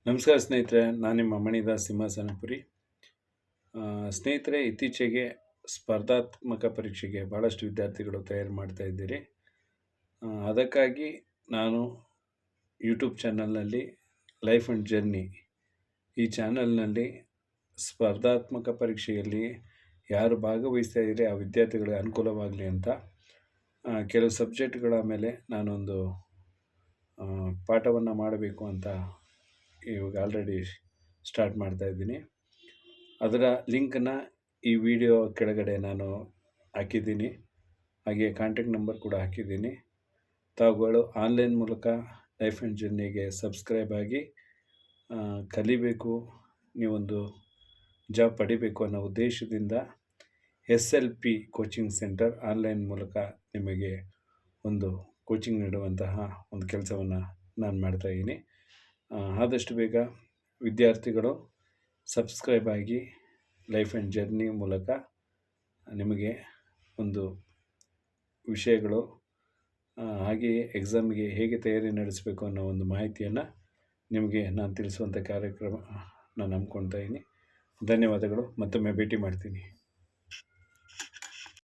ನಮಸ್ಕಾರ ಸ್ನೇಹಿತರೆ, ನಾನು ನಿಮ್ಮ ಮಣಿದಾಸ್ ಸಿಂಹಾಸನಪುರಿ. ಸ್ನೇಹಿತರೆ, ಇತ್ತೀಚೆಗೆ ಸ್ಪರ್ಧಾತ್ಮಕ ಪರೀಕ್ಷೆಗೆ ಭಾಳಷ್ಟು ವಿದ್ಯಾರ್ಥಿಗಳು ತಯಾರು ಮಾಡ್ತಾ ಇದ್ದೀರಿ. ಅದಕ್ಕಾಗಿ ನಾನು ಯೂಟ್ಯೂಬ್ ಚಾನಲ್ನಲ್ಲಿ ಲೈಫ್ ಆ್ಯಂಡ್ ಜರ್ನಿ ಈ ಚಾನಲ್ನಲ್ಲಿ ಸ್ಪರ್ಧಾತ್ಮಕ ಪರೀಕ್ಷೆಯಲ್ಲಿ ಯಾರು ಭಾಗವಹಿಸ್ತಾ ಇದ್ದೀರಿ ಆ ವಿದ್ಯಾರ್ಥಿಗಳಿಗೆ ಅನುಕೂಲವಾಗಲಿ ಅಂತ ಕೆಲವು ಸಬ್ಜೆಕ್ಟ್ಗಳ ಮೇಲೆ ನಾನೊಂದು ಪಾಠವನ್ನು ಮಾಡಬೇಕು ಅಂತ ಇವಾಗ ಆಲ್ರೆಡಿ ಸ್ಟಾರ್ಟ್ ಮಾಡ್ತಾಯಿದ್ದೀನಿ. ಅದರ ಲಿಂಕನ್ನು ಈ ವಿಡಿಯೋ ಕೆಳಗಡೆ ನಾನು ಹಾಕಿದ್ದೀನಿ. ಹಾಗೆ ಕಾಂಟ್ಯಾಕ್ಟ್ ನಂಬರ್ ಕೂಡ ಹಾಕಿದ್ದೀನಿ. ತಾವುಗಳು ಆನ್ಲೈನ್ ಮೂಲಕ ಲೈಫ್ ಆ್ಯಂಡ್ ಜರ್ನಿಗೆ ಸಬ್ಸ್ಕ್ರೈಬ್ ಆಗಿ ಕಲಿಬೇಕು, ನೀವೊಂದು ಜಾಬ್ ಪಡಿಬೇಕು ಅನ್ನೋ ಉದ್ದೇಶದಿಂದ SLP ಕೋಚಿಂಗ್ ಸೆಂಟರ್ ಆನ್ಲೈನ್ ಮೂಲಕ ನಿಮಗೆ ಒಂದು ಕೋಚಿಂಗ್ ನೀಡುವಂತಹ ಒಂದು ಕೆಲಸವನ್ನು ನಾನು ಮಾಡ್ತಾಯಿದ್ದೀನಿ. ಆದಷ್ಟು ಬೇಗ ವಿದ್ಯಾರ್ಥಿಗಳು ಸಬ್ಸ್ಕ್ರೈಬ್ ಆಗಿ ಲೈಫ್ ಆ್ಯಂಡ್ ಜರ್ನಿ ಮೂಲಕ ನಿಮಗೆ ಒಂದು ವಿಷಯಗಳು ಹಾಗೆಯೇ ಎಕ್ಸಾಮ್ಗೆ ಹೇಗೆ ತಯಾರಿ ನಡೆಸಬೇಕು ಅನ್ನೋ ಒಂದು ಮಾಹಿತಿಯನ್ನು ನಿಮಗೆ ನಾನು ತಿಳಿಸುವಂಥ ಕಾರ್ಯಕ್ರಮ ನಾನು ಹಮ್ಮಿಕೊಳ್ತಾ ಇದ್ದೀನಿ. ಧನ್ಯವಾದಗಳು. ಮತ್ತೊಮ್ಮೆ ಭೇಟಿ ಮಾಡ್ತೀನಿ.